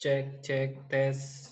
Cek tes.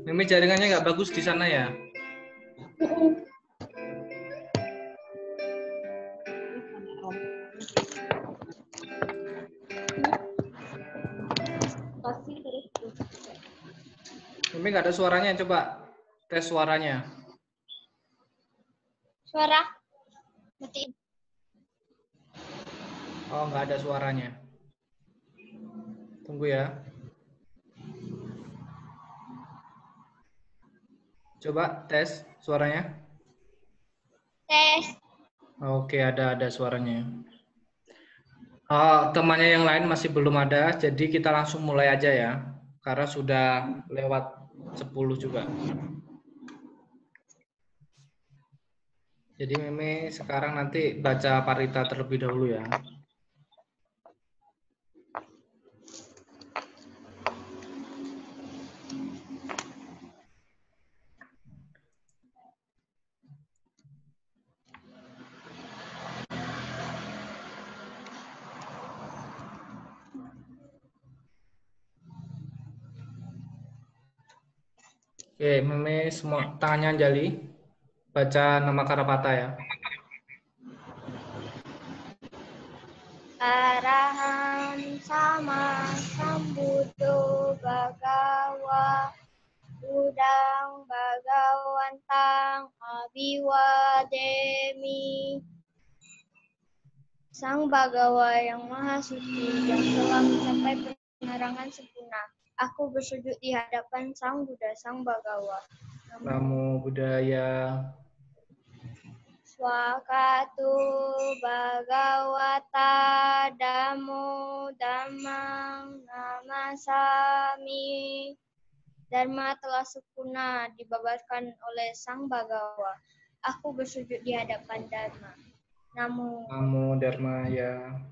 Mimi jaringannya nggak bagus di sana ya? Mimi nggak ada suaranya, coba tes suaranya. Suara? Matiin. Oh, nggak ada suaranya. Tunggu ya. Coba tes suaranya. Tes. Oke, ada suaranya. Temannya yang lain masih belum ada, jadi kita langsung mulai aja ya. Karena sudah lewat 10 juga. Jadi Meme sekarang nanti baca parita terlebih dahulu ya. Oke, Meme semua tangannya jali. Baca nama Karapata ya. Arahan sama sambudo bagawa budang bagawantang abiwademi. Sang Bagawa yang Maha Suci yang telah mencapai penerangan sempurna. Aku bersujud di hadapan Sang Buddha, Sang Bagawa. Namo Buddhaya. Swakatu Bhagawata Dhammo Dhammang Namasami. Dharma telah sempurna dibabarkan oleh Sang Bagawa. Aku bersujud di hadapan Dharma. Namo Dharmaya.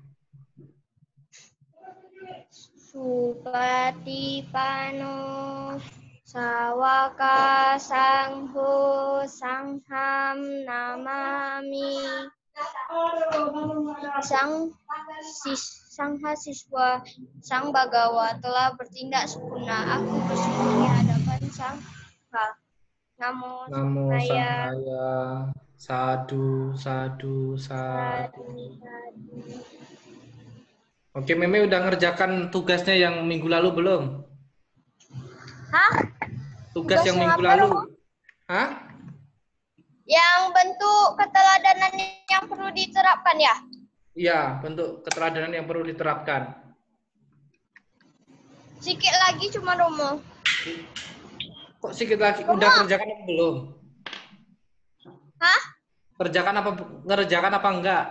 Supatipano Sawaka Sangho Sangham Namami. Sangha siswa Sang Bagawa telah bertindak sempurna. Aku bersujud di hadapan Sangha. Namo Sanghaya. Sadu. Oke, Meme udah ngerjakan tugasnya yang minggu lalu belum? Hah? Tugas yang minggu apa, lalu. Romo? Hah? Yang bentuk keteladanan yang perlu diterapkan ya? Iya, bentuk keteladanan yang perlu diterapkan. Sikit lagi cuma Romo. Kok sedikit lagi? Romo. Udah kerjakan apa belum? Hah? Ngerjakan apa enggak?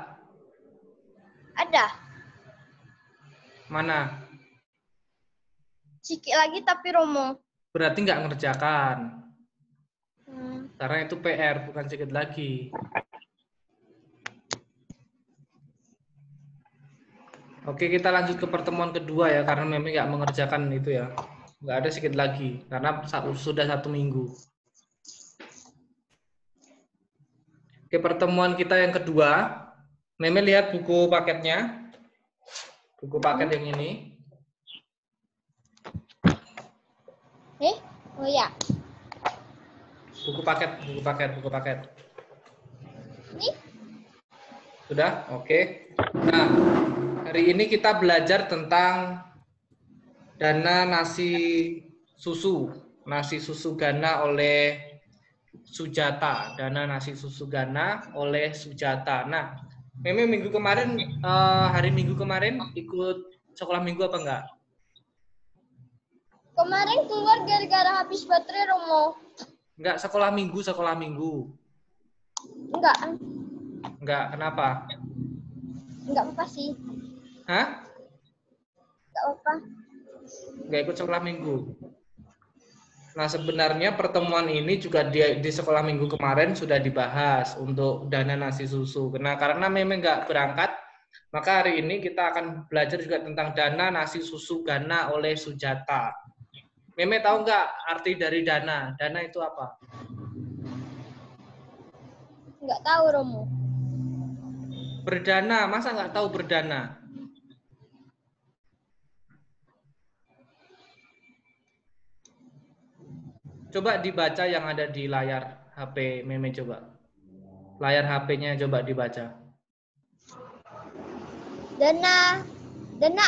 Ada. Mana? Sikit lagi tapi Romo. Berarti nggak ngerjakan. Karena itu PR, bukan sedikit lagi. Oke, kita lanjut ke pertemuan kedua ya, karena memang nggak mengerjakan itu ya. Nggak ada sedikit lagi, karena sudah 1 minggu. Oke, pertemuan kita yang kedua. Meme lihat buku paketnya. Buku paket yang ini. Oh ya. Buku paket. Ini? Sudah? Oke. Nah, hari ini kita belajar tentang dana nasi susu. Nasi susu Ghana oleh Sujata. Dana nasi susu Ghana oleh Sujata. Nah, Meme minggu kemarin, hari Minggu kemarin ikut sekolah minggu apa enggak? Kemarin keluar gara-gara habis baterai, Romo. Enggak, sekolah minggu. Enggak, kenapa? Enggak apa sih. Hah? Enggak apa. Enggak ikut sekolah minggu. Nah, sebenarnya pertemuan ini juga di sekolah minggu kemarin sudah dibahas untuk dana nasi susu. Nah, karena memang enggak berangkat, maka hari ini kita akan belajar juga tentang dana nasi susu Ghana oleh Sujata. Meme tahu nggak arti dari dana? Dana itu apa? Nggak tahu, Romo. Berdana, masa nggak tahu berdana? Coba dibaca yang ada di layar HP Meme coba. Layar HP-nya coba dibaca. Dana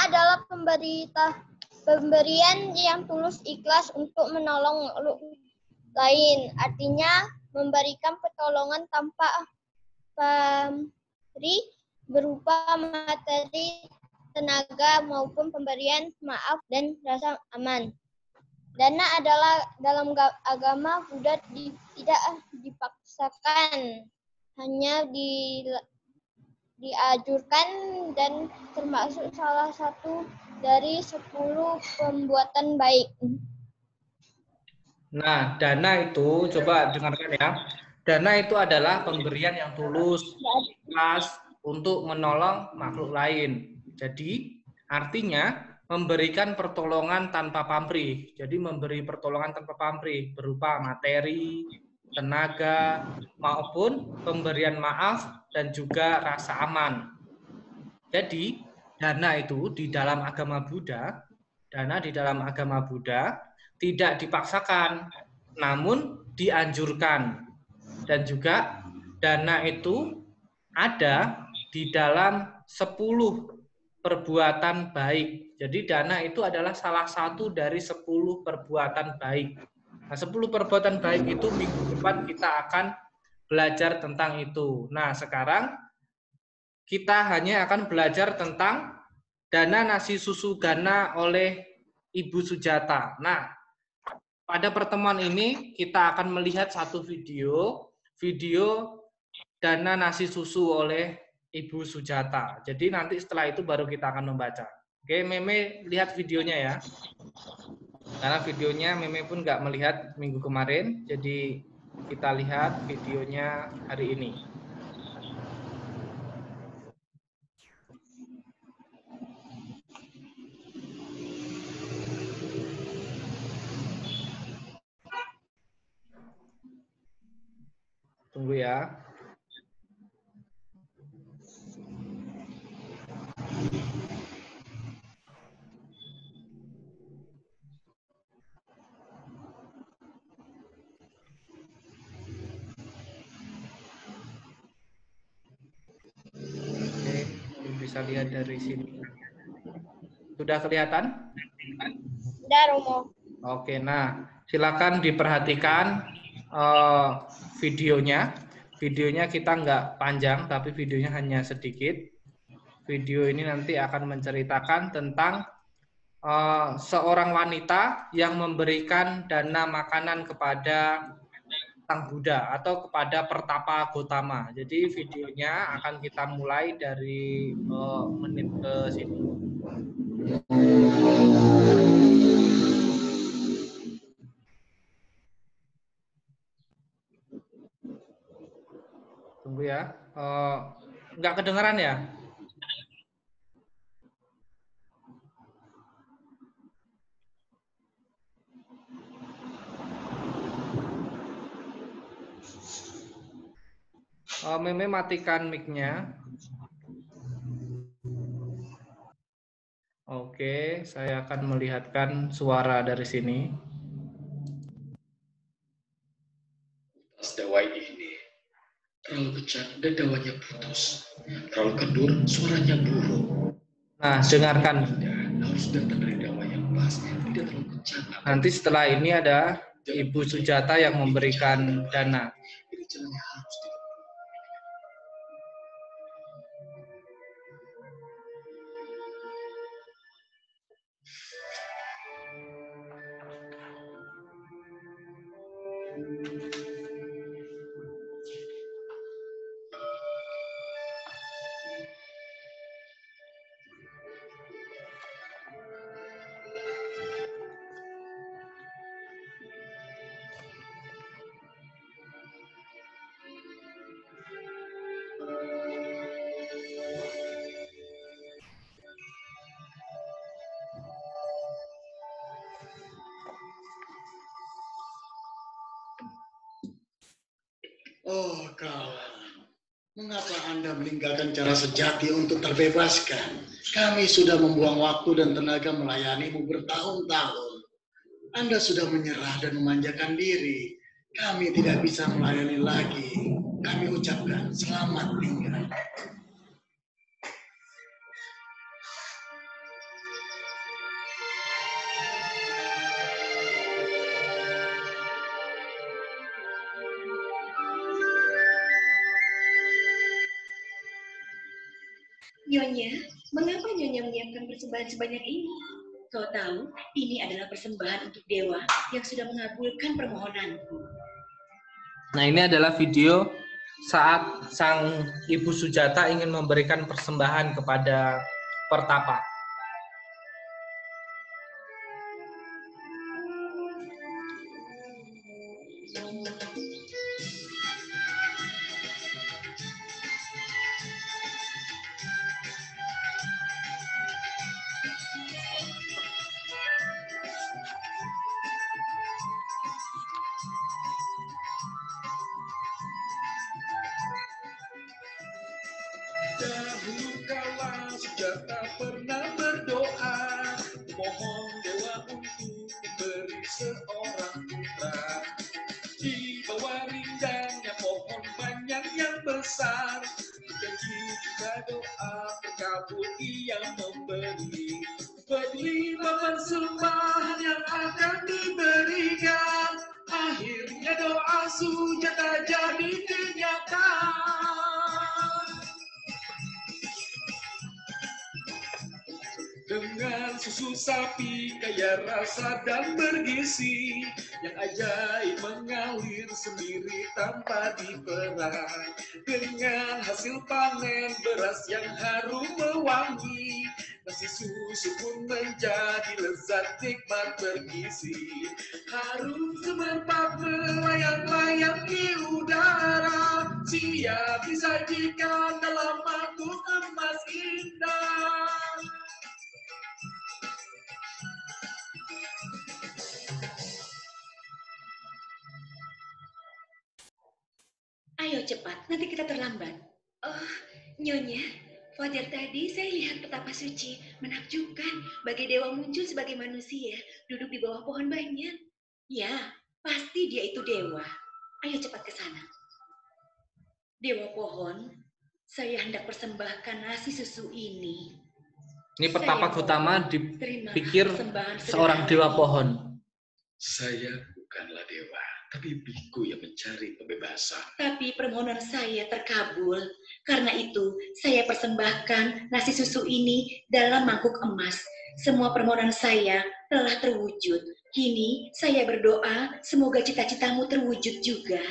adalah pemberian yang tulus ikhlas untuk menolong lain. Artinya memberikan pertolongan tanpa pamrih berupa materi, tenaga maupun pemberian maaf dan rasa aman. Dana adalah dalam agama Buddha tidak dipaksakan, hanya dianjurkan dan termasuk salah satu dari 10 perbuatan baik. Nah, dana itu coba dengarkan ya. Dana itu adalah pemberian yang tulus, ikhlas untuk menolong makhluk lain. Jadi, artinya memberikan pertolongan tanpa pamrih. Jadi memberi pertolongan tanpa pamrih berupa materi, tenaga, maupun pemberian maaf dan juga rasa aman. Jadi, dana itu di dalam agama Buddha, tidak dipaksakan, namun dianjurkan. Dan juga dana itu ada di dalam 10 perbuatan baik. Jadi dana itu adalah salah satu dari 10 perbuatan baik. Nah, 10 perbuatan baik itu minggu depan kita akan belajar tentang itu. Nah, sekarang kita hanya akan belajar tentang dana nasi susu Ghana oleh Ibu Sujata. Nah, pada pertemuan ini kita akan melihat satu video dana nasi susu oleh Ibu Sujata. Jadi nanti setelah itu baru kita akan membaca. Oke, Meme lihat videonya ya. Karena videonya Meme pun nggak melihat minggu kemarin, jadi kita lihat videonya hari ini. Tunggu ya. Oke, bisa lihat dari sini. Sudah kelihatan? Sudah, Romo. Oke, nah silakan diperhatikan videonya. Videonya kita nggak panjang, tapi videonya hanya sedikit. Video ini nanti akan menceritakan tentang seorang wanita yang memberikan dana makanan kepada Sang Buddha atau kepada Pertapa Gotama. Jadi videonya akan kita mulai dari menit ke sini. Tunggu ya. Nggak kedengeran ya? Meme matikan mic-nya. Oke, saya akan melihatkan suara dari sini. Dawai ini terlalu kencang dan dawanya putus. Terlalu kendur, suaranya buruk. Nah, dengarkan. Harus datang dari dawa yang pas, tidak terlalu kencang. Nanti setelah ini ada Ibu Sujata yang memberikan dana. Ini jalannya harus ditempuh. Oh kawan, mengapa Anda meninggalkan cara sejati untuk terbebaskan? Kami sudah membuang waktu dan tenaga melayanimu bertahun-tahun. Anda sudah menyerah dan memanjakan diri. Kami tidak bisa melayani lagi. Kami ucapkan selamat tinggal. Nyonya, mengapa Nyonya menyiapkan persembahan sebanyak ini? Kau tahu, ini adalah persembahan untuk dewa yang sudah mengabulkan permohonanku. Nah, ini adalah video saat sang Ibu Sujata ingin memberikan persembahan kepada Pertapa. Dahulu kala Sujata pernah berdoa, mohon dewa untuk memberi seorang putra. Di bawah rindangnya pohon banyak yang besar, janji juga doa terkabul ia memberi. Berlima persembahan yang akan diberikan, akhirnya doa Sujata jadi kenyataan. Dengan susu sapi kaya rasa dan bergizi, yang ajaib mengalir sendiri tanpa diperah. Dengan hasil panen beras yang harum mewangi, nasi susu pun menjadi lezat nikmat bergizi. Harum semerbak melayang-layang di udara, siap disajikan dalam mangkuk emas indah. Ayo cepat, nanti kita terlambat. Oh, Nyonya, fajar tadi saya lihat Petapa Suci menakjubkan bagai dewa muncul sebagai manusia duduk di bawah pohon banyak. Ya, pasti dia itu dewa. Ayo cepat ke sana. Dewa pohon, saya hendak persembahkan nasi susu ini. Ini Pertapa Gotama dipikir seorang dewa pohon. Saya bukanlah dewa, tapi biku yang mencari kebebasan. Tapi permohonan saya terkabul Karena itu, saya persembahkan nasi susu ini dalam mangkuk emas. Semua permohonan saya telah terwujud. Kini saya berdoa semoga cita-citamu terwujud juga.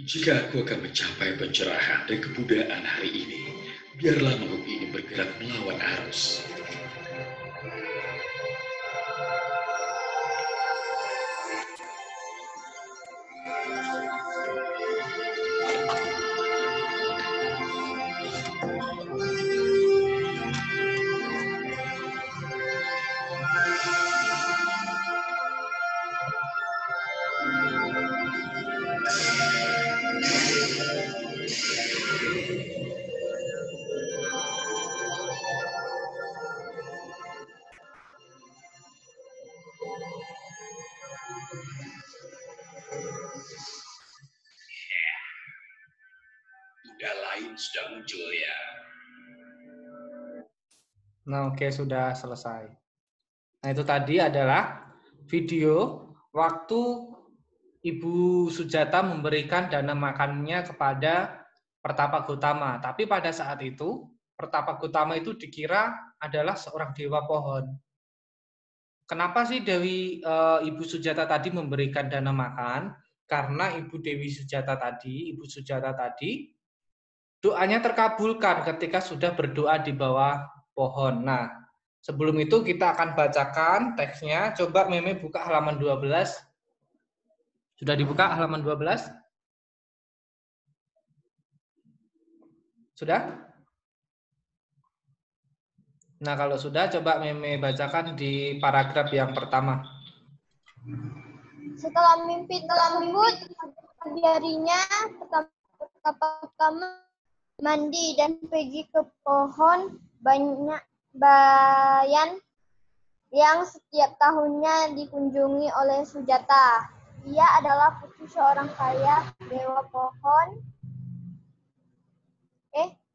Jika aku akan mencapai pencerahan dan kebudayaan hari ini, biarlah makhluk ini bergerak melawan arus. Kuda lain sudah muncul ya. Nah, oke, sudah selesai. Nah, itu tadi adalah video waktu Ibu Sujata memberikan dana makannya kepada Pertapa Gotama. Tapi pada saat itu, Pertapa Gotama itu dikira adalah seorang dewa pohon. Kenapa sih Ibu Sujata tadi memberikan dana makan? Karena Ibu Sujata tadi, doanya terkabulkan ketika sudah berdoa di bawah pohon. Nah, sebelum itu kita akan bacakan teksnya. Coba Meme buka halaman 12. Sudah dibuka halaman 12? Sudah? Nah, kalau sudah, coba Meme bacakan di paragraf yang pertama. Setelah mimpi tersebut, harinya pertama mandi dan pergi ke pohon bayan yang setiap tahunnya dikunjungi oleh Sujata. Ia adalah putri seorang kaya dewa pohon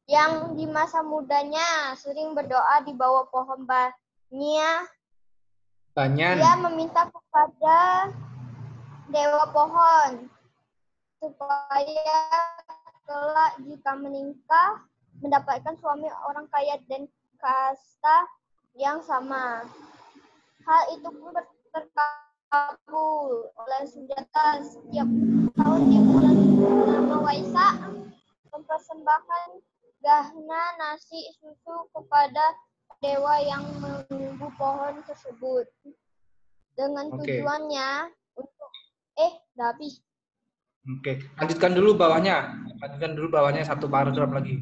yang di masa mudanya sering berdoa di bawah pohon banyan. Ia meminta kepada dewa pohon supaya kelak jika menikah mendapatkan suami orang kaya dan kasta yang sama. Hal itu pun terkabul oleh Sujata. Setiap tahun di bulan purnama Waisak mempersembahkan gahna nasi susu kepada dewa yang menunggu pohon tersebut dengan tujuannya untuk udah habis. Oke, lanjutkan dulu bawahnya satu paragraf lagi.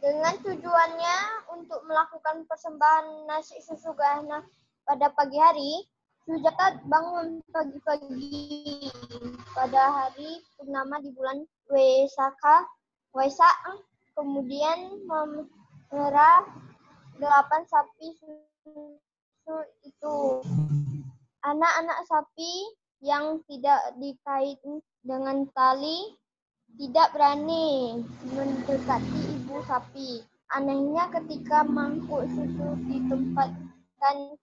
Dengan tujuannya untuk melakukan persembahan nasi susu gahna pada pagi hari, Sujata bangun pagi-pagi pada hari purnama di bulan Waisak, kemudian memerah 8 sapi susu itu. Anak-anak sapi yang tidak dikait dengan tali tidak berani mendekati ibu sapi. Anehnya ketika mangkuk susu ditempatkan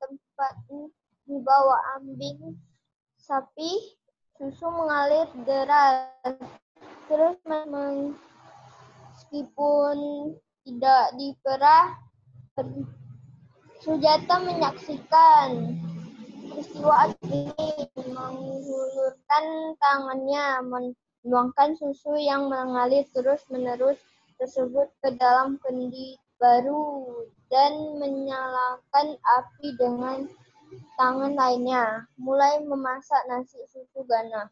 di bawah ambing sapi, susu mengalir deras. Terus meskipun tidak diperah, Sujata menyaksikan peristiwa ini, menghulurkan tangannya, menuangkan susu yang mengalir terus-menerus tersebut ke dalam kendi baru dan menyalakan api dengan tangan lainnya, mulai memasak nasi susu gahna.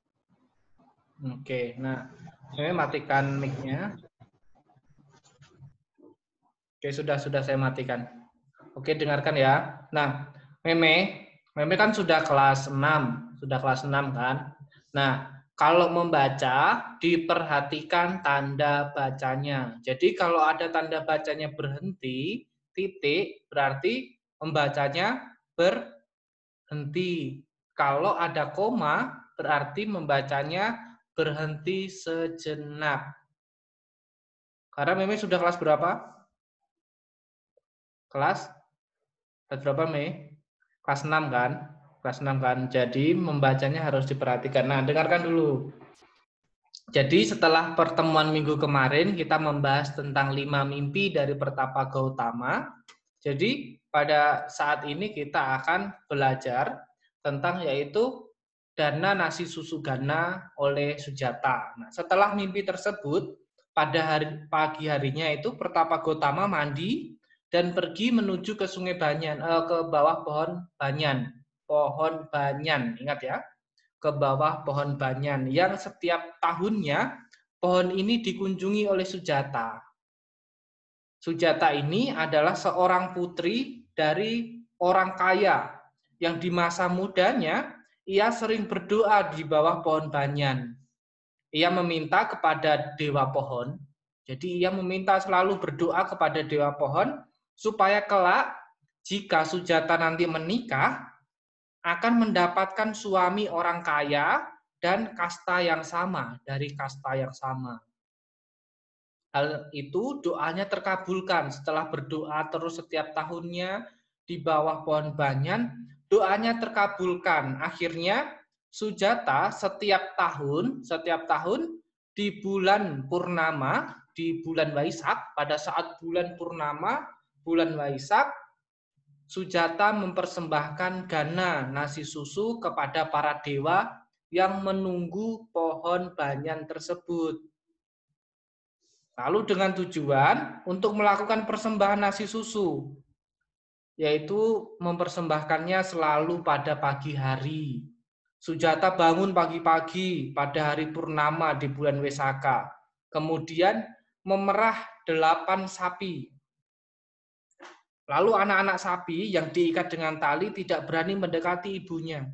Oke, nah, saya matikan mic-nya. Oke, sudah saya matikan. Oke, dengarkan ya. Nah, Meme kan sudah kelas 6 kan? Nah, kalau membaca, diperhatikan tanda bacanya. Jadi kalau ada tanda bacanya berhenti, titik, berarti membacanya berhenti. Kalau ada koma, berarti membacanya berhenti sejenak. Karena Meme sudah kelas berapa? Kelas berapa, Me? Kelas 6 kan? Kelas 6 kan? Jadi membacanya harus diperhatikan. Nah, dengarkan dulu. Jadi setelah pertemuan minggu kemarin kita membahas tentang 5 mimpi dari Pertapa Gautama. Jadi pada saat ini kita akan belajar tentang yaitu Dana Nasi Susu Gana oleh Sujata. Nah, setelah mimpi tersebut pada pagi harinya itu Pertapa Gautama mandi dan pergi menuju ke Sungai Banyan, ke bawah pohon banyan. Pohon banyan, ingat ya. Ke bawah pohon banyan yang setiap tahunnya pohon ini dikunjungi oleh Sujata. Sujata ini adalah seorang putri dari orang kaya yang di masa mudanya ia sering berdoa di bawah pohon banyan. Ia meminta kepada dewa pohon. Jadi ia meminta selalu berdoa kepada dewa pohon supaya kelak jika Sujata nanti menikah akan mendapatkan suami orang kaya dan kasta yang sama, dari kasta yang sama. Hal itu doanya terkabulkan setelah berdoa terus setiap tahunnya di bawah pohon banyan, doanya terkabulkan. Akhirnya Sujata setiap tahun di bulan purnama, di bulan Waisak, pada saat bulan purnama, bulan Waisak, Sujata mempersembahkan gana nasi susu kepada para dewa yang menunggu pohon banyan tersebut. Lalu dengan tujuan untuk melakukan persembahan nasi susu, yaitu mempersembahkannya selalu pada pagi hari. Sujata bangun pagi-pagi pada hari purnama di bulan Wesaka. Kemudian memerah 8 sapi. Lalu anak-anak sapi yang diikat dengan tali tidak berani mendekati ibunya.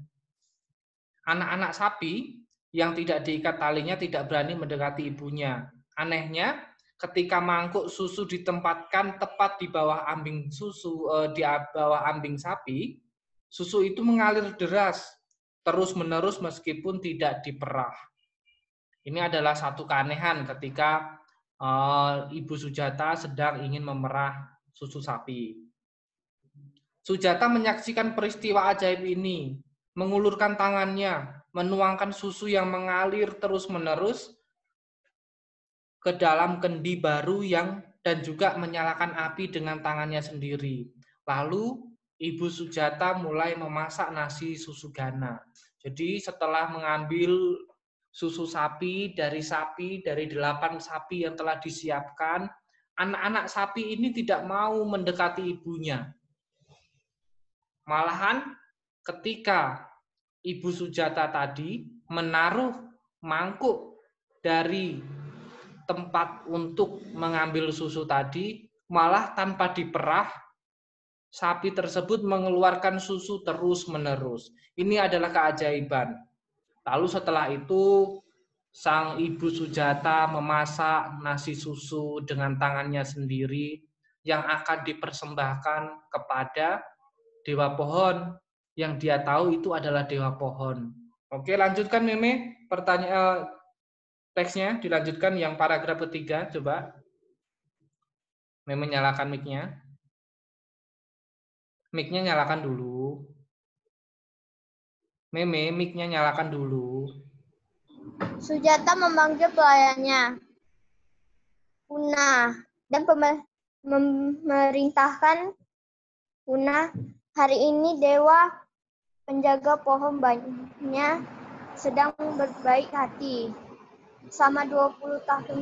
Anak-anak sapi yang tidak diikat talinya tidak berani mendekati ibunya. Anehnya, ketika mangkuk susu ditempatkan tepat di bawah ambing susu, di bawah ambing sapi, susu itu mengalir deras, terus-menerus meskipun tidak diperah. Ini adalah satu keanehan ketika Ibu Sujata sedang ingin memerah susu sapi. Sujata menyaksikan peristiwa ajaib ini, mengulurkan tangannya, menuangkan susu yang mengalir terus-menerus ke dalam kendi baru dan juga menyalakan api dengan tangannya sendiri. Lalu Ibu Sujata mulai memasak nasi susu gana. Jadi setelah mengambil susu sapi dari 8 sapi yang telah disiapkan, anak-anak sapi ini tidak mau mendekati ibunya. Malahan ketika Ibu Sujata tadi menaruh mangkuk dari tempat untuk mengambil susu tadi, malah tanpa diperah, sapi tersebut mengeluarkan susu terus-menerus. Ini adalah keajaiban. Lalu setelah itu, sang Ibu Sujata memasak nasi susu dengan tangannya sendiri yang akan dipersembahkan kepada dewa pohon yang dia tahu itu adalah dewa pohon. Oke, lanjutkan Meme. Pertanyaan teksnya dilanjutkan yang paragraf ketiga, coba. Meme nyalakan mic-nya. Mic-nya nyalakan dulu. Meme, mic-nya nyalakan dulu. Sujata memanggil pelayannya, Puna, dan memerintahkan Puna, hari ini dewa penjaga pohon banyak sedang berbaik hati. Selama 20 tahun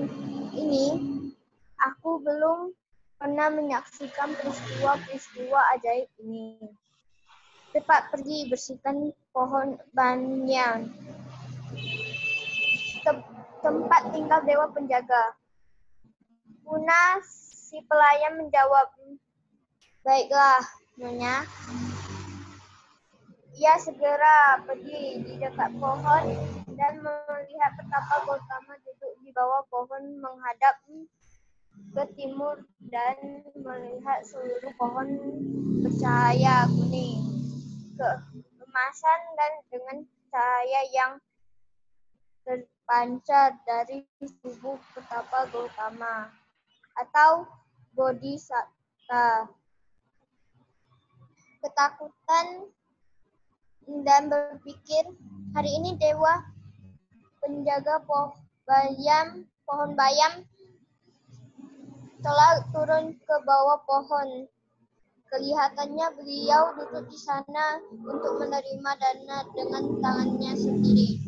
ini, aku belum pernah menyaksikan peristiwa-peristiwa ajaib ini. Cepat pergi bersihkan pohon banyan, tempat tinggal dewa penjaga. Puna, si pelayan menjawab, baiklah, Nyonya. Ia segera pergi di dekat pohon dan melihat Pertapa Gautama duduk di bawah pohon menghadap ke timur dan melihat seluruh pohon bercahaya kuning, keemasan dan dengan cahaya yang terpancar dari tubuh Pertapa Gautama. atau bodhisatta. Ketakutan dan berpikir, hari ini dewa penjaga pohon bayam telah turun ke bawah pohon. Kelihatannya beliau duduk di sana untuk menerima dana dengan tangannya sendiri.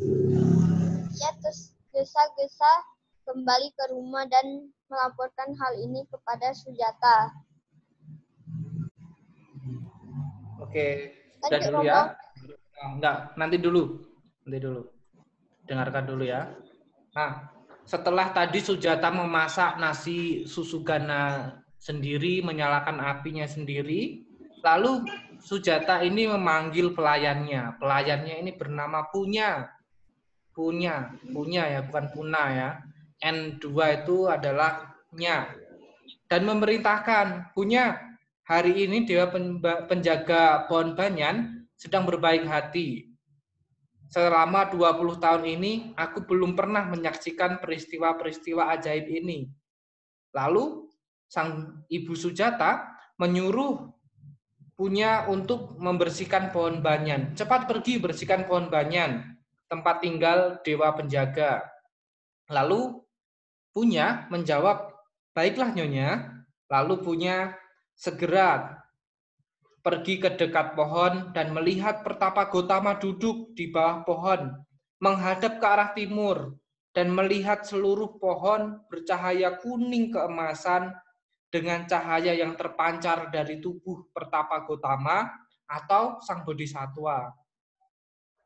Ia tergesa-gesa kembali ke rumah dan melaporkan hal ini kepada Sujata. Oke, sudah dulu ya. Enggak, nanti dulu. Dengarkan dulu ya. Nah, setelah tadi Sujata memasak nasi susu gana sendiri, menyalakan apinya sendiri, lalu Sujata ini memanggil pelayannya. Pelayannya ini bernama Punya ya, bukan Puna ya. N2 itu adalah nya. Dan memerintahkan, Punya, hari ini Dewa Penjaga Pohon Banyan sedang berbaik hati. Selama 20 tahun ini, aku belum pernah menyaksikan peristiwa-peristiwa ajaib ini. Lalu, sang Ibu Sujata menyuruh Punya untuk membersihkan pohon banyan. Cepat pergi bersihkan pohon banyan, tempat tinggal Dewa Penjaga. Lalu, Punya menjawab, baiklah Nyonya. Lalu Punya segera pergi ke dekat pohon dan melihat Pertapa Gotama duduk di bawah pohon, menghadap ke arah timur, dan melihat seluruh pohon bercahaya kuning keemasan dengan cahaya yang terpancar dari tubuh Pertapa Gotama atau Sang Bodhisattva.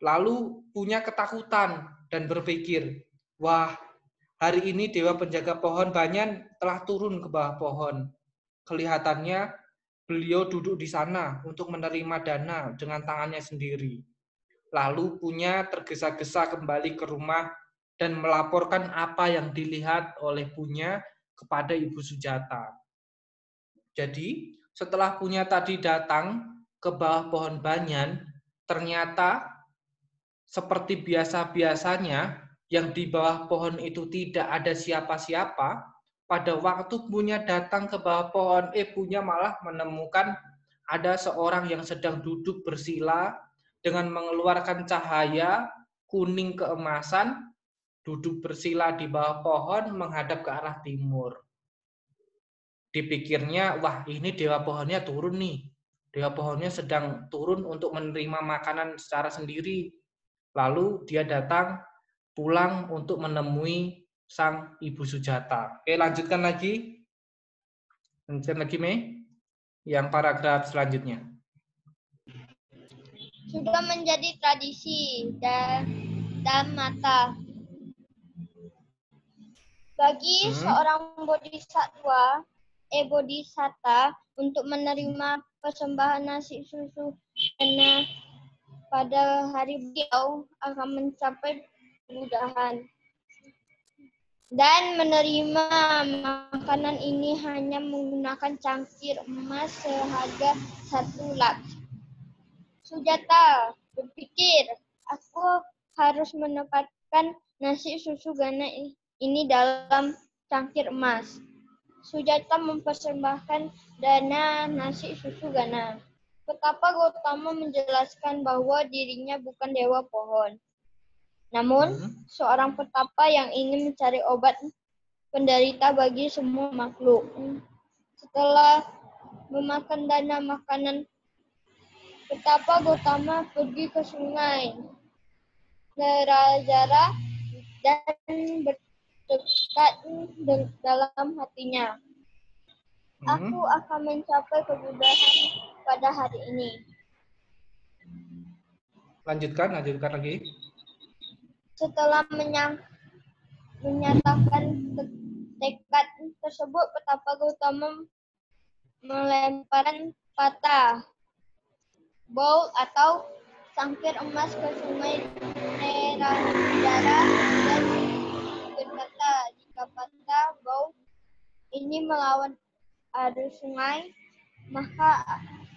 Lalu Punya ketakutan dan berpikir, wah, hari ini Dewa Penjaga Pohon Banyan telah turun ke bawah pohon. Kelihatannya beliau duduk di sana untuk menerima dana dengan tangannya sendiri. Lalu Punya tergesa-gesa kembali ke rumah dan melaporkan apa yang dilihat oleh Punya kepada Ibu Sujata. Jadi, setelah Punya tadi datang ke bawah pohon banyan, ternyata seperti biasa-biasanya yang di bawah pohon itu tidak ada siapa-siapa. Pada waktu Punya datang ke bawah pohon, Punya malah menemukan ada seorang yang sedang duduk bersila dengan mengeluarkan cahaya kuning keemasan, duduk bersila di bawah pohon menghadap ke arah timur. Dipikirnya, wah ini dewa pohonnya turun nih. Dewa pohonnya sedang turun untuk menerima makanan secara sendiri. Lalu dia datang pulang untuk menemui sang Ibu Sujata. Oke, lanjutkan lagi. Lanjutkan lagi, Mei. Yang paragraf selanjutnya. Sudah menjadi tradisi dan mata. Bagi seorang bodhisatta untuk menerima persembahan nasi susu karena pada hari beliau akan mencapai kemudahan. Dan menerima makanan ini hanya menggunakan cangkir emas seharga 1 lak. Sujata berpikir, aku harus menempatkan nasi susu gana ini dalam cangkir emas. Sujata mempersembahkan dana nasi susu gana. Pertapa Gotama menjelaskan bahwa dirinya bukan dewa pohon, namun seorang pertapa yang ingin mencari obat penderita bagi semua makhluk. Setelah memakan dana makanan, Pertapa Gotama pergi ke sungai Nerajara dan bertekad dalam hatinya, aku akan mencapai kemudahan pada hari ini. Lanjutkan lagi. Setelah menyatakan tekad tersebut, Pertapa Gotama melemparkan patah bowl atau cangkir emas ke sungai Nerajara dan berkata, jika patah bowl ini melawan arus sungai, maka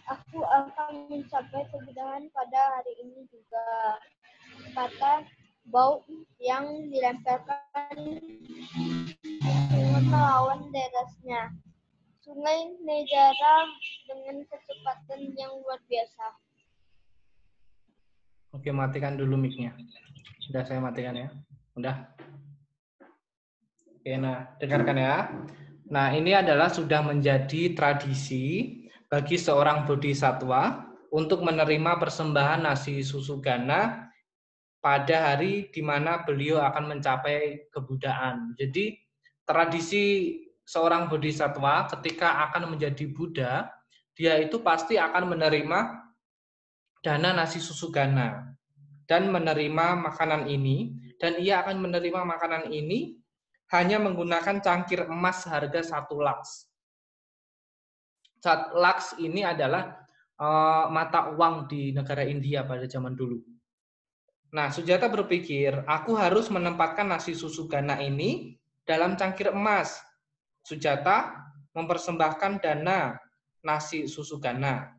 aku akan mencapai kemudahan pada hari ini juga. Kata bau yang dilemparkan di sungai dengan melawan derasnya Sungai Nejara dengan kecepatan yang luar biasa. Oke, matikan dulu mic-nya. Sudah saya matikan ya. Udah. Oke, nah dengarkan ya. Nah, ini adalah sudah menjadi tradisi bagi seorang bodhisatwa untuk menerima persembahan nasi susu gana pada hari di mana beliau akan mencapai kebudaan. Jadi, tradisi seorang bodhisatwa ketika akan menjadi Buddha, dia itu pasti akan menerima dana nasi susu gana dan menerima makanan ini, dan ia akan menerima makanan ini hanya menggunakan cangkir emas harga 1 laks. 1 laks ini adalah mata uang di negara India pada zaman dulu. Nah, Sujata berpikir, aku harus menempatkan nasi susu gana ini dalam cangkir emas. Sujata mempersembahkan dana nasi susu gana.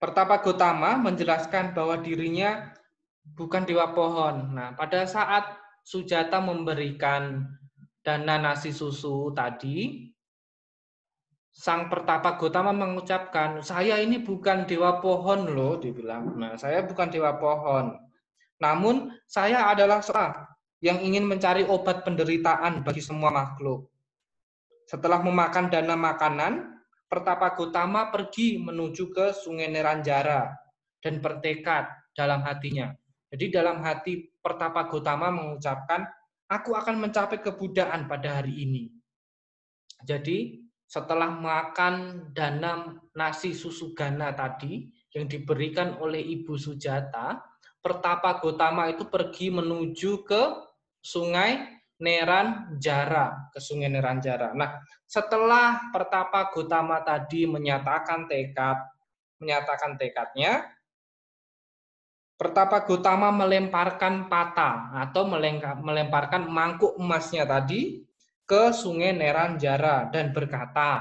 Pertapa Gotama menjelaskan bahwa dirinya bukan dewa pohon. Nah, pada saat Sujata memberikan dana nasi susu tadi, Sang Pertapa Gotama mengucapkan, saya ini bukan dewa pohon loh, dibilang. Nah, saya bukan dewa pohon. Namun, saya adalah seorang yang ingin mencari obat penderitaan bagi semua makhluk. Setelah memakan dana makanan, Pertapa Gotama pergi menuju ke Sungai Neranjara dan bertekad dalam hatinya. Jadi dalam hati Pertapa Gotama mengucapkan, aku akan mencapai kebudaan pada hari ini. Jadi setelah makan dana nasi susu gana tadi yang diberikan oleh Ibu Sujata, Pertapa Gotama itu pergi menuju ke Sungai Neranjara, ke Sungai Neranjara. Nah, setelah Pertapa Gotama tadi menyatakan tekadnya, Pertapa Gotama melemparkan pata atau melemparkan mangkuk emasnya tadi ke Sungai Neranjara dan berkata,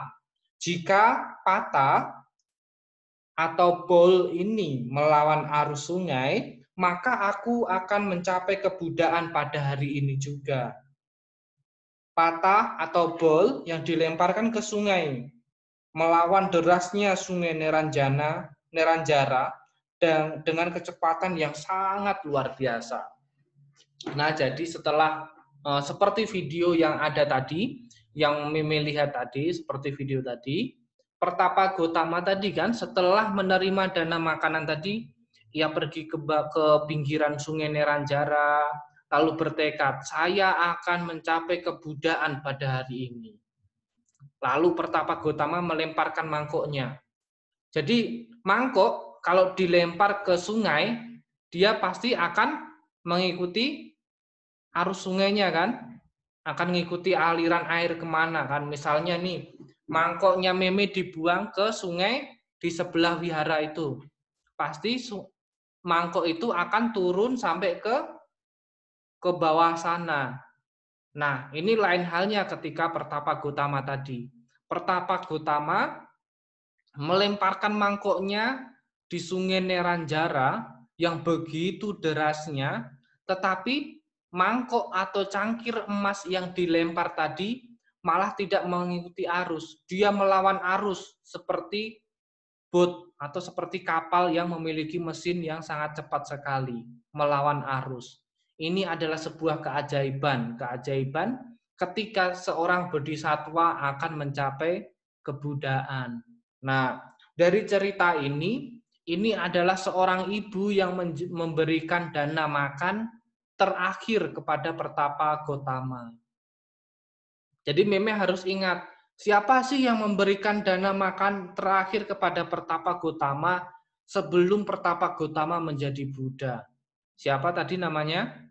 jika pata atau bowl ini melawan arus sungai, maka aku akan mencapai kebudaan pada hari ini juga. Pata atau bowl yang dilemparkan ke sungai melawan derasnya Sungai Neranjara dan dengan kecepatan yang sangat luar biasa. Nah, jadi setelah seperti video yang ada tadi, yang Mimi lihat tadi, seperti video tadi, Pertapa Gotama tadi kan setelah menerima dana makanan tadi, ia pergi ke pinggiran Sungai Neranjara, lalu bertekad, saya akan mencapai kebudaan pada hari ini. Lalu Pertapa Gotama melemparkan mangkoknya. Jadi mangkok kalau dilempar ke sungai, dia pasti akan mengikuti arus sungainya kan, akan mengikuti aliran air kemana kan. Misalnya nih, mangkoknya Meme dibuang ke sungai di sebelah wihara itu, pasti mangkok itu akan turun sampai ke bawah sana. Nah, ini lain halnya ketika Pertapa Gotama tadi. Pertapa Gotama melemparkan mangkoknya di Sungai Neranjara yang begitu derasnya, tetapi mangkok atau cangkir emas yang dilempar tadi malah tidak mengikuti arus. Dia melawan arus seperti boat atau seperti kapal yang memiliki mesin yang sangat cepat sekali, melawan arus. Ini adalah sebuah keajaiban ketika seorang bodhisatwa akan mencapai kebudaan. Nah, dari cerita ini adalah seorang ibu yang memberikan dana makan terakhir kepada Pertapa Gotama. Jadi Meme harus ingat, siapa sih yang memberikan dana makan terakhir kepada Pertapa Gotama sebelum Pertapa Gotama menjadi Buddha? Siapa tadi namanya?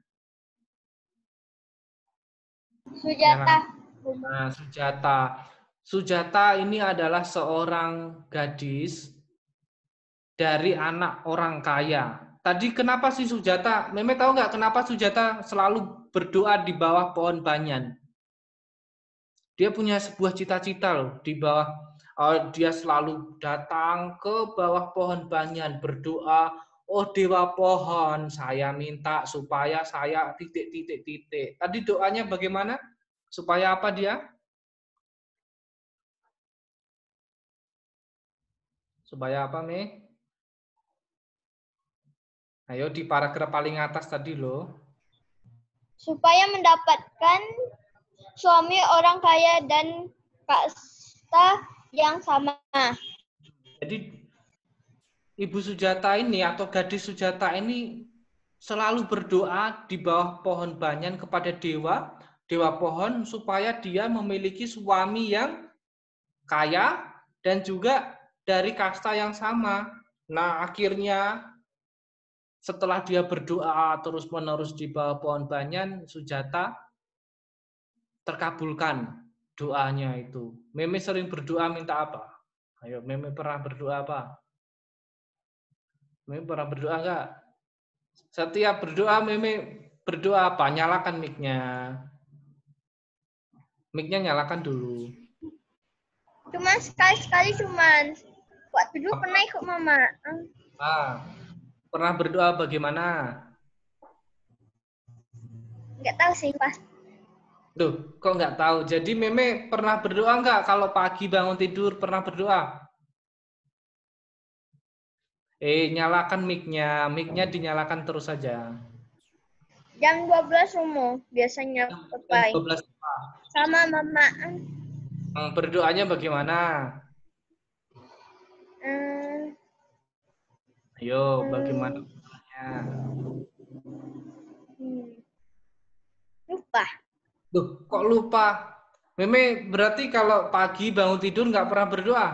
Sujata. Nah, Sujata. Sujata ini adalah seorang gadis dari anak orang kaya. Tadi kenapa sih Sujata? Meme tahu nggak kenapa Sujata selalu berdoa di bawah pohon banyan? Dia punya sebuah cita-cita loh di bawah. Dia selalu datang ke bawah pohon banyan berdoa. Oh dewa pohon, saya minta supaya saya titik. Tadi doanya bagaimana? Supaya apa dia? Supaya apa, Mi? Ayo di paragraf paling atas tadi loh. Supaya mendapatkan suami orang kaya dan kasta yang sama. Jadi Ibu Sujata ini atau gadis Sujata ini selalu berdoa di bawah pohon banyan kepada dewa pohon supaya dia memiliki suami yang kaya dan juga dari kasta yang sama. Nah, akhirnya setelah dia berdoa terus-menerus di bawah pohon banyan, Sujata terkabulkan doanya itu. Meme sering berdoa minta apa? Ayo, Meme pernah berdoa apa? Meme pernah berdoa enggak? Setiap berdoa, Meme berdoa apa? Nyalakan mic-nya. Mic-nya nyalakan dulu. Cuman sekali-sekali cuman. Waktu dulu pernah ikut mama. Pernah berdoa bagaimana? Nggak tahu sih, Pak. Duh, kok nggak tahu? Jadi Meme pernah berdoa nggak kalau pagi bangun tidur pernah berdoa? Nyalakan mic-nya. Mic-nya dinyalakan terus saja. Jam 12 umur biasanya Papai. 12. Sama mama. Berdoanya bagaimana? Ayo, bagaimana berdoanya? Lupa. Duh, kok lupa? Meme berarti kalau pagi bangun tidur nggak pernah berdoa?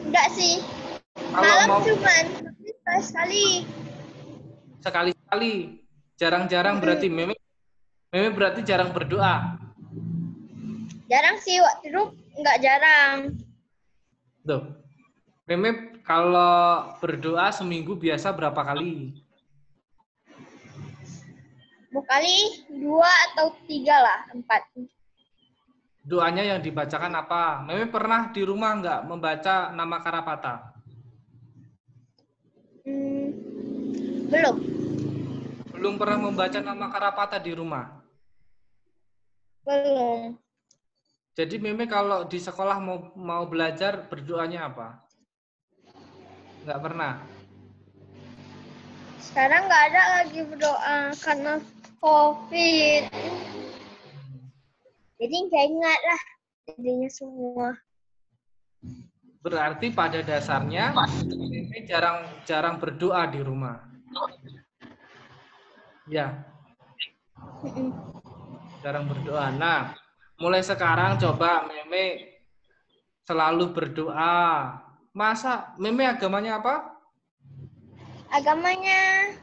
Enggak sih. Kalau Malam mau cuman sekali-sekali. Sekali-sekali. Jarang-jarang berarti Meme berarti jarang berdoa. Jarang sih, waktu dulu nggak jarang. Tuh. Meme kalau berdoa seminggu biasa berapa kali? 2 kali, 2 atau 3 lah, 4. Doanya yang dibacakan apa? Meme pernah di rumah nggak membaca nama Karapata? Belum. Belum pernah membaca nama Karapata di rumah? Belum. Jadi Meme kalau di sekolah mau belajar berdoanya apa? Nggak pernah? Sekarang nggak ada lagi berdoa karena COVID. Jadi nggak ingat lah jadinya semua. Berarti pada dasarnya Meme jarang berdoa di rumah. Ya. Jarang berdoa. Nah, mulai sekarang coba Meme selalu berdoa. Masa Meme agamanya apa? Agamanya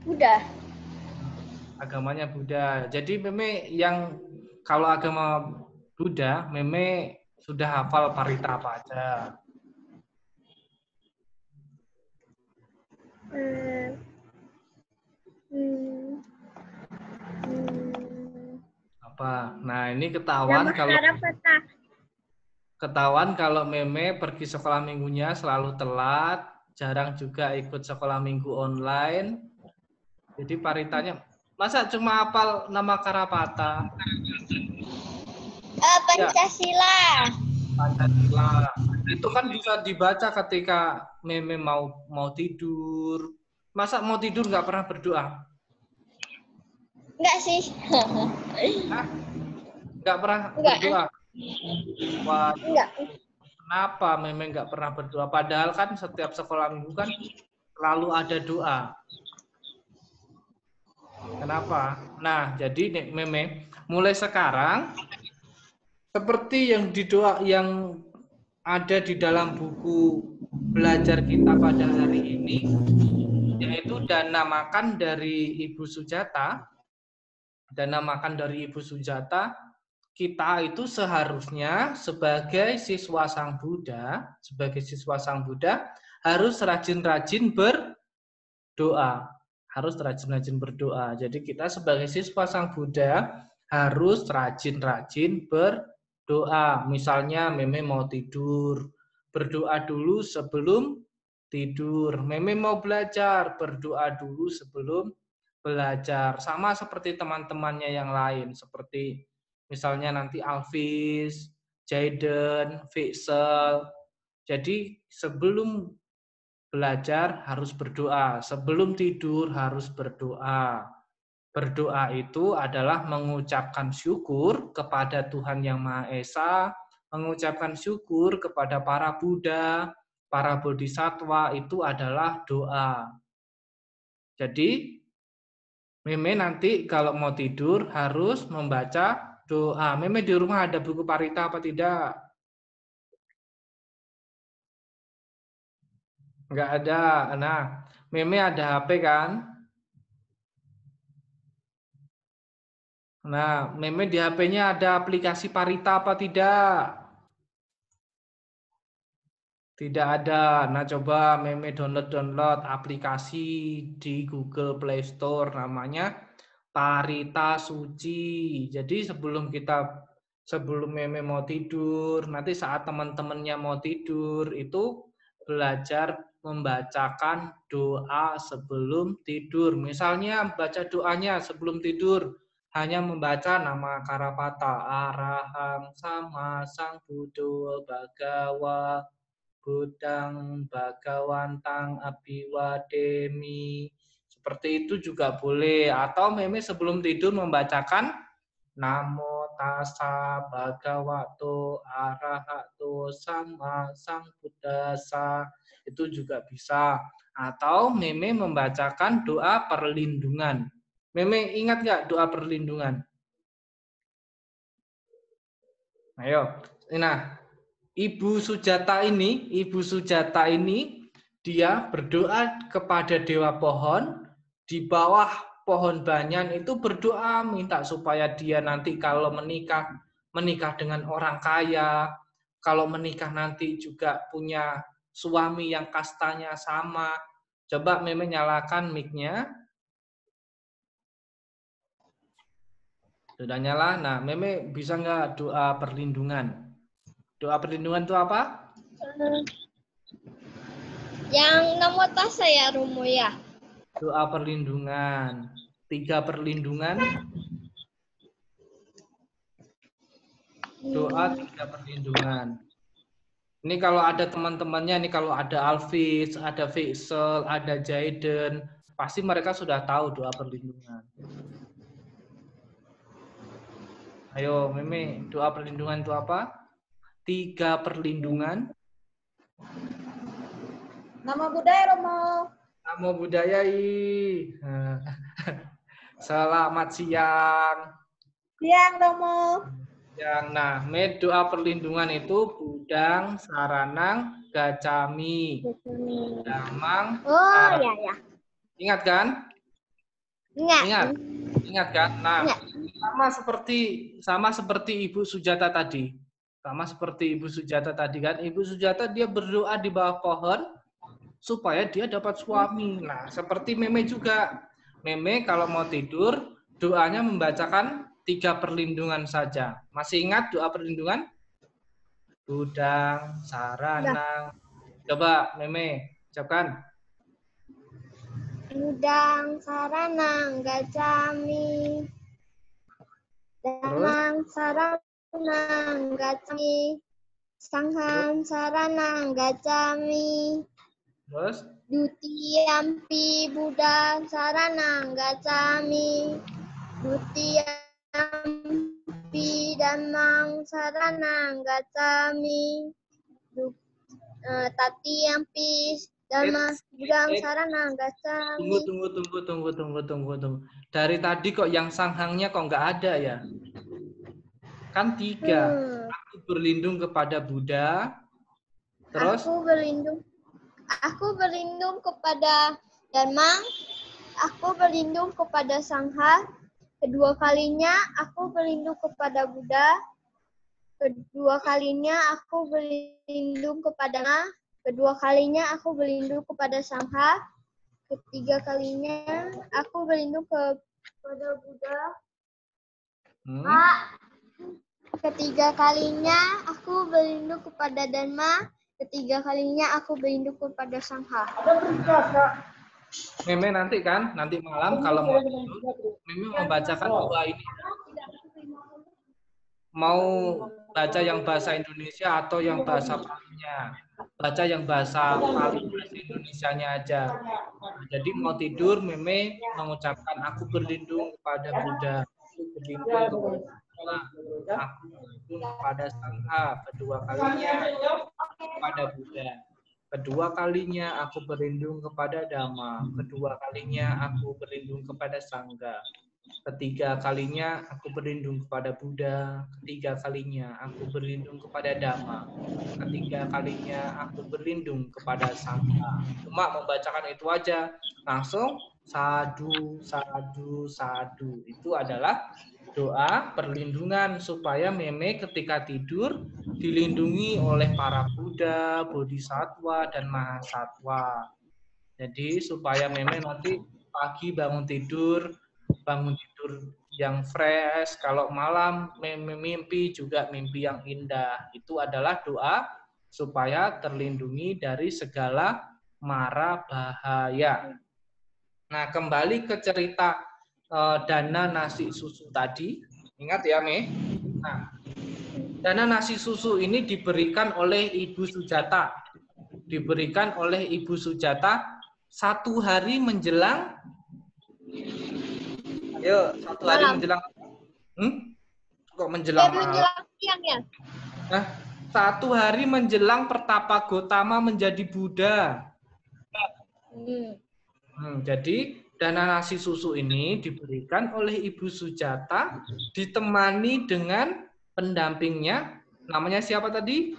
Buddha. Agamanya Buddha. Jadi Meme yang kalau agama Buddha, Meme sudah hafal parita apa aja? Apa? Nah, ini ketahuan kalau Meme pergi sekolah minggunya selalu telat, jarang juga ikut sekolah minggu online. Jadi paritanya, masa cuma hafal nama Karapata? Pancasila. Pancasila. Itu kan bisa dibaca ketika Meme mau tidur. Masa mau tidur nggak pernah berdoa? Enggak sih. Nggak pernah berdoa? Wah, enggak. Kenapa Meme nggak pernah berdoa? Padahal kan setiap sekolah minggu kan selalu ada doa. Kenapa? Nah, jadi Meme mulai sekarang seperti yang ada di dalam buku belajar kita pada hari ini, yaitu dana makan dari Ibu Sujata. Dana makan dari Ibu Sujata, kita itu seharusnya sebagai siswa Sang Buddha harus rajin-rajin berdoa. Harus rajin-rajin berdoa. Jadi kita sebagai siswa Sang Buddha harus rajin-rajin berdoa. Misalnya Meme mau tidur, berdoa dulu sebelum tidur. Meme mau belajar, berdoa dulu sebelum belajar. Sama seperti teman-temannya yang lain. Seperti misalnya nanti Alvis, Jaden, Fixel. Jadi sebelum belajar harus berdoa. Sebelum tidur harus berdoa. Berdoa itu adalah mengucapkan syukur kepada Tuhan Yang Maha Esa, mengucapkan syukur kepada para Buddha, para bodhisattva, itu adalah doa. Jadi, Meme nanti kalau mau tidur harus membaca doa. Meme di rumah ada buku Parita apa tidak? Enggak ada. Nah, Meme ada HP kan? Nah, Meme di HP-nya ada aplikasi Parita apa tidak? Tidak ada. Nah, coba Meme download aplikasi di Google Play Store namanya Parita Suci. Jadi sebelum Meme mau tidur, nanti saat teman-temannya mau tidur itu belajar membacakan doa sebelum tidur. Misalnya baca doanya sebelum tidur hanya membaca nama Karapata, Arahang Sama Sang Buddho Bhagawa Budang Bhagawantang Abiwademi. Seperti itu juga boleh. Atau Meme sebelum tidur membacakan Namo tassa bhagavato arahato sama sambuddhassa. Itu juga bisa. Atau Meme membacakan doa perlindungan. Meme ingat nggak doa perlindungan? Ayo. Nah, Ibu Sujata ini dia berdoa kepada Dewa Pohon di bawah pohon banyan itu berdoa minta supaya dia nanti kalau menikah dengan orang kaya, kalau menikah nanti juga punya suami yang kastanya sama. Coba Meme nyalakan mic-nya. Sudah nyala. Nah, Meme bisa nggak doa perlindungan? Doa perlindungan itu apa? Yang namo tassa ya Romo ya. Doa perlindungan. 3 perlindungan. Doa 3 perlindungan. Ini kalau ada teman-temannya, ini kalau ada Alvis, ada Fixel, ada Jaden, pasti mereka sudah tahu doa perlindungan. Ayo, Meme, doa perlindungan itu apa? 3 perlindungan. Nama budaya Romo. Namo Buddhayai. Selamat siang. Siang Romo. Nah, doa perlindungan itu Budang, Saranang, Gacami, Damang. Oh ya. Ingat kan? Ingat. Ingat kan? Nah, sama seperti Ibu Sujata tadi. Sama seperti Ibu Sujata tadi kan. Ibu Sujata dia berdoa di bawah pohon supaya dia dapat suami. Nah, seperti Meme juga. Meme kalau mau tidur, doanya membacakan 3 perlindungan saja. Masih ingat doa perlindungan? Budang, Saranang. Coba Meme, ucapkan. Budang, Saranang, Gacami. Damang, Saranang, Gacami. Sanghang, Saranang, Gacami. Terus? Dutiyampi Buddha Saranang Gacami. Dutiyampi Dhammang Saranang Gacami. Tatiyampi Dhammang Buddha Saranang Gacami. Tunggu. Dari tadi kok yang sanghangnya kok nggak ada ya? Kan 3. Aku berlindung kepada Buddha. Terus? Aku berlindung kepada Dharma, aku berlindung kepada Sangha, kedua kalinya aku berlindung kepada Buddha, kedua kalinya aku berlindung kepada Ma, kedua kalinya aku berlindung kepada Sangha, ketiga kalinya aku berlindung kepada Buddha, ketiga kalinya aku berlindung kepada Dharma, ketiga kalinya aku berlindung kepada Sangha. Meme nanti kan, nanti malam kalau mau tidur, Meme membacakan doa ini. Mau baca yang bahasa Indonesia atau yang bahasa Palingnya. Baca yang bahasa Paling, bahasa Indonesianya aja. Nah, jadi mau tidur, Meme mengucapkan aku berlindung kepada Buddha, aku berlindung kepada Allah, aku berlindung kepada Sangha, kedua kalinya kepada Buddha. Kedua kalinya aku berlindung kepada Dhamma. Kedua kalinya aku berlindung kepada Sangha. Ketiga kalinya aku berlindung kepada Buddha. Ketiga kalinya aku berlindung kepada Dhamma. Ketiga kalinya aku berlindung kepada Sangha. Cuma membacakan itu aja. Langsung sadu, sadu, sadu. Itu adalah doa perlindungan supaya Meme ketika tidur dilindungi oleh para Buddha, Bodhisatwa, dan Mahasatwa. Jadi supaya Meme nanti pagi bangun tidur yang fresh. Kalau malam Meme mimpi juga mimpi yang indah. Itu adalah doa supaya terlindungi dari segala mara bahaya. Nah, kembali ke cerita dana nasi susu tadi. Ingat ya, Me? Nah, dana nasi susu ini diberikan oleh Ibu Sujata. Diberikan oleh Ibu Sujata 1 hari menjelang. Ayo, 1 hari menjelang. Kok menjelang malam? Menjelang siang ya? Nah, 1 hari menjelang Pertapa Gotama menjadi Buddha. Jadi dana nasi susu ini diberikan oleh Ibu Sujata ditemani dengan pendampingnya. Namanya siapa tadi?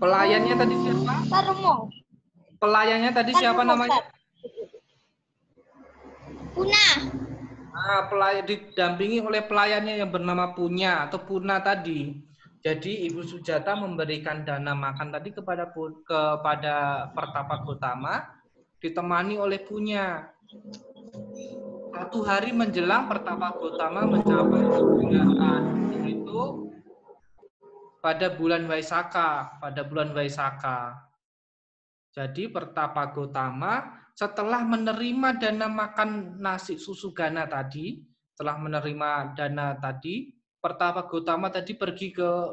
Pelayannya tadi siapa? Pelayannya tadi siapa namanya? Puna. Nah, pelayan didampingi oleh pelayannya yang bernama Punya atau Puna tadi. Jadi Ibu Sujata memberikan dana makan tadi kepada Pertapa Gotama ditemani oleh Punya. 1 hari menjelang Pertapa Gotama mencapai kemuliaan itu pada bulan Waisakha. Jadi Pertapa Gotama setelah menerima dana makan nasi susu gana tadi, Pertapa Gotama tadi pergi ke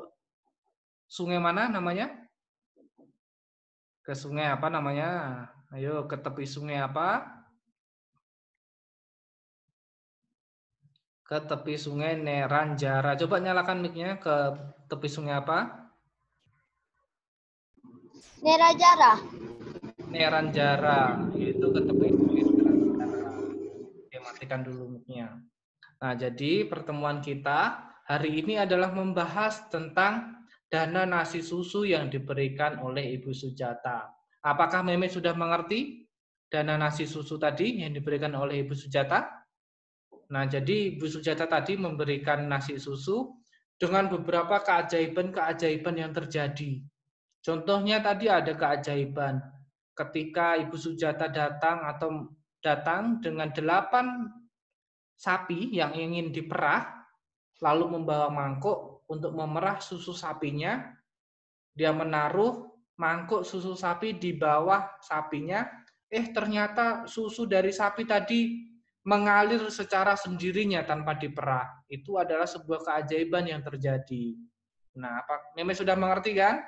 sungai mana namanya? Ke sungai apa namanya? Ayo, ke tepi sungai apa? Ke tepi sungai Neranjara. Coba nyalakan mic-nya. Ke tepi sungai apa? Neranjara. Yaitu ke tepi sungai Neranjara. Oke, matikan dulu mic-nya. Nah, jadi pertemuan kita hari ini adalah membahas tentang dana nasi susu yang diberikan oleh Ibu Sujata. Apakah Meme sudah mengerti dana nasi susu tadi yang diberikan oleh Ibu Sujata? Nah, jadi Ibu Sujata tadi memberikan nasi susu dengan beberapa keajaiban-keajaiban yang terjadi. Contohnya tadi ada keajaiban ketika Ibu Sujata datang dengan 8 sapi yang ingin diperah, lalu membawa mangkuk untuk memerah susu sapinya. Dia menaruh mangkuk susu sapi di bawah sapinya. Ternyata susu dari sapi tadi mengalir secara sendirinya tanpa diperah. Itu adalah sebuah keajaiban yang terjadi. Nah, Meme sudah mengerti kan?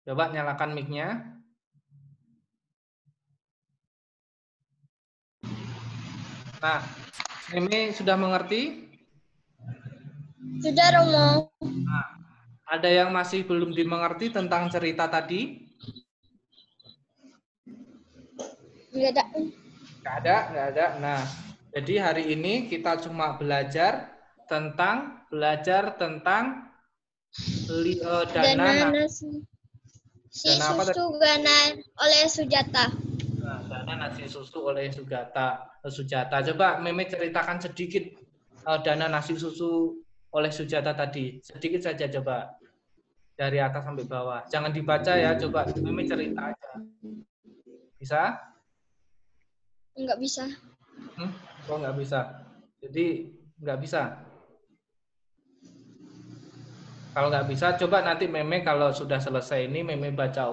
Coba nyalakan mic-nya. Nah, Meme sudah mengerti? Sudah, Romo. Nah, ada yang masih belum dimengerti tentang cerita tadi? Nggak ada. Nah, jadi hari ini kita cuma belajar tentang dana nasi susu gana oleh Sujata. Nah, dana nasi susu oleh Sujata. Coba Meme ceritakan sedikit dana nasi susu oleh Sujata tadi. Sedikit saja coba. Dari atas sampai bawah. Jangan dibaca ya, coba Meme cerita aja. Bisa? Enggak bisa. Kok nggak bisa? Jadi nggak bisa. Kalau nggak bisa, coba nanti Meme kalau sudah selesai ini Meme baca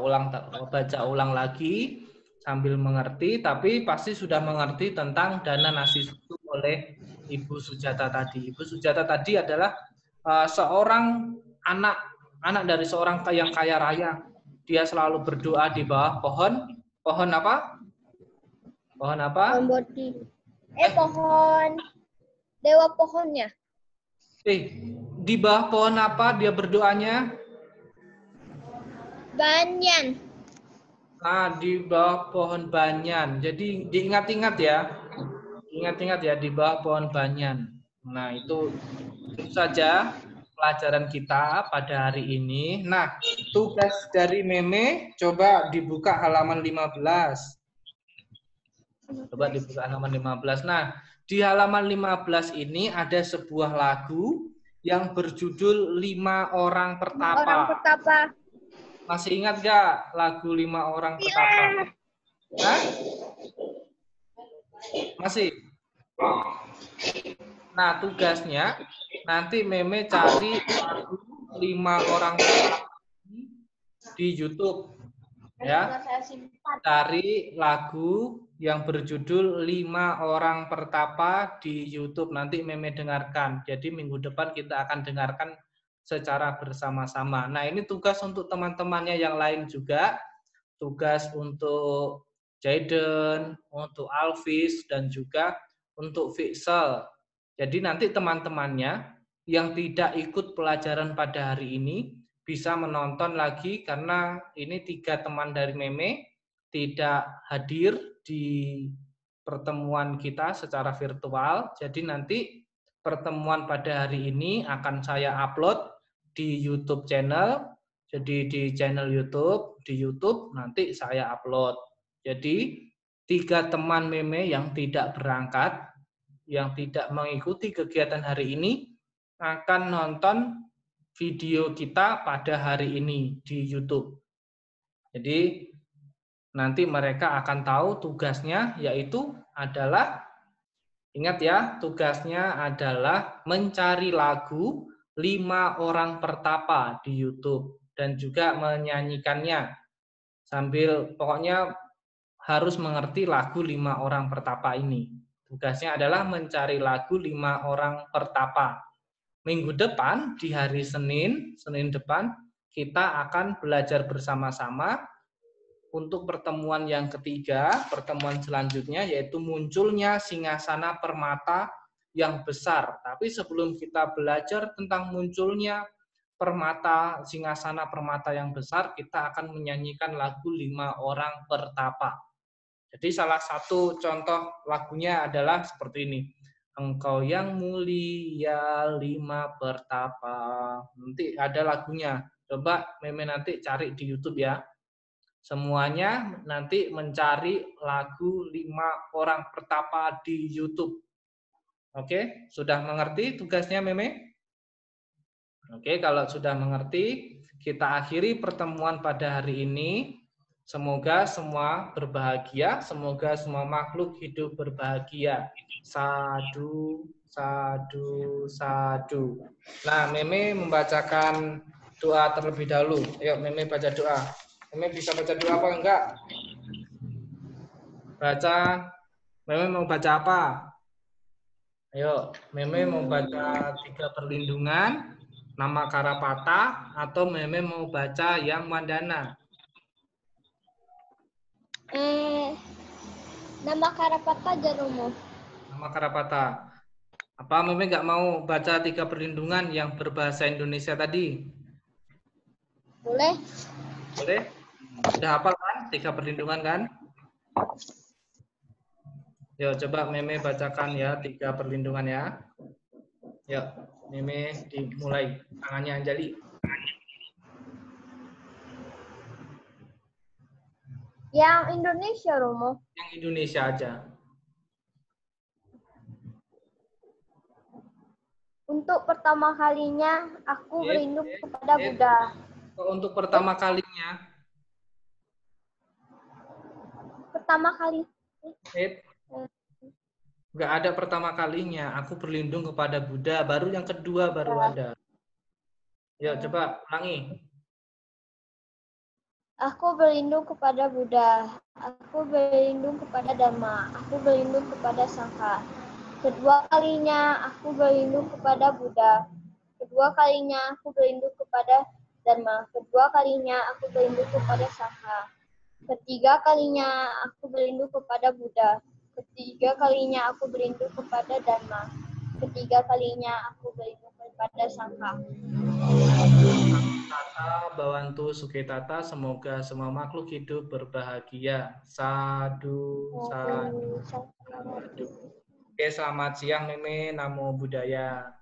ulang lagi sambil mengerti, tapi pasti sudah mengerti tentang dana nasi susu oleh Ibu Sujata tadi. Ibu Sujata tadi adalah seorang anak dari seorang yang kaya raya. Dia selalu berdoa di bawah pohon apa? Pohon apa? Pohon bodi. Pohon dewa pohonnya. Di bawah pohon apa dia berdoanya? Banyan. Nah, di bawah pohon banyan. Jadi diingat-ingat ya. Ingat-ingat ya, di bawah pohon banyan. Nah, itu saja pelajaran kita pada hari ini. Nah, tugas dari Meme coba dibuka halaman 15. Coba dibuka halaman 15. Nah, di halaman 15 ini ada sebuah lagu yang berjudul 5 Orang Pertapa. Orang Pertapa. Masih ingat gak lagu 5 Orang Pertapa? Hah? Masih? Nah, tugasnya nanti Meme cari lagu 5 Orang Pertapa di YouTube. Ya, cari lagu yang berjudul 5 Orang Pertapa di YouTube. Nanti Meme dengarkan. Jadi minggu depan kita akan dengarkan secara bersama-sama. Nah, ini tugas untuk teman-temannya yang lain juga. Tugas untuk Jaden, untuk Alvis, dan juga untuk Fixel. Jadi nanti teman-temannya yang tidak ikut pelajaran pada hari ini bisa menonton lagi karena ini 3 teman dari Meme tidak hadir di pertemuan kita secara virtual. Jadi nanti pertemuan pada hari ini akan saya upload di YouTube channel. Jadi di channel YouTube nanti saya upload. Jadi 3 teman Meme yang tidak berangkat, yang tidak mengikuti kegiatan hari ini akan nonton video kita pada hari ini di YouTube. Jadi nanti mereka akan tahu tugasnya yaitu adalah, ingat ya, tugasnya adalah mencari lagu 5 Orang Pertapa di YouTube dan juga menyanyikannya sambil pokoknya harus mengerti lagu 5 Orang Pertapa ini. Tugasnya adalah mencari lagu 5 Orang Pertapa. Minggu depan di hari Senin depan kita akan belajar bersama-sama untuk pertemuan yang ketiga, pertemuan selanjutnya yaitu munculnya singgasana permata yang besar. Tapi sebelum kita belajar tentang munculnya singgasana permata yang besar, kita akan menyanyikan lagu 5 Orang Pertapa. Jadi salah satu contoh lagunya adalah seperti ini. Engkau yang mulia 5 pertapa. Nanti ada lagunya. Coba Meme nanti cari di YouTube ya. Semuanya nanti mencari lagu 5 Orang Pertapa di YouTube. Oke, sudah mengerti tugasnya Meme? Oke, kalau sudah mengerti, kita akhiri pertemuan pada hari ini. Semoga semua berbahagia, semoga semua makhluk hidup berbahagia. Sadu, sadu, sadu. Nah, Meme membacakan doa terlebih dahulu. Ayo, Meme baca doa. Meme bisa baca doa apa enggak? Baca. Meme mau baca apa? Ayo, Meme mau baca 3 perlindungan, nama Karapata, atau Meme mau baca yang Mandana? Nama Karapata aja Romo. Nama Karapata. Apa Meme nggak mau baca 3 perlindungan yang berbahasa Indonesia tadi? Boleh? Boleh? Udah hafal kan 3 perlindungan kan? Yuk coba Meme bacakan ya 3 perlindungan ya. Yuk Meme dimulai. Tangannya Anjali. Yang Indonesia, Romo. Yang Indonesia aja. Untuk pertama kalinya, aku berlindung kepada Buddha. Untuk pertama kalinya. Pertama kali. Nggak ada pertama kalinya. Aku berlindung kepada Buddha. Baru yang kedua baru ada. Ya, coba ulangi. Aku berlindung kepada Buddha. Aku berlindung kepada Dhamma. Aku berlindung kepada Sangha. Kedua kalinya aku berlindung kepada Buddha. Kedua kalinya aku berlindung kepada Dhamma. Kedua kalinya aku berlindung kepada Sangha. Ketiga kalinya aku berlindung kepada Buddha. Ketiga kalinya aku berlindung kepada Dhamma. Ketiga kalinya aku berlindung kepada Sangha. Tata Bawantu Sukitata, semoga semua makhluk hidup berbahagia. Sadu, sadu, sadu. Oke, selamat siang Meme, Namo Buddhaya.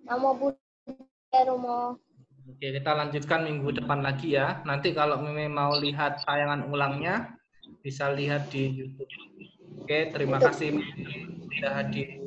Namo Buddhaya Romo. Oke, kita lanjutkan minggu depan lagi ya. Nanti kalau Meme mau lihat tayangan ulangnya, bisa lihat di YouTube. Oke, terima kasih Meme sudah hadir.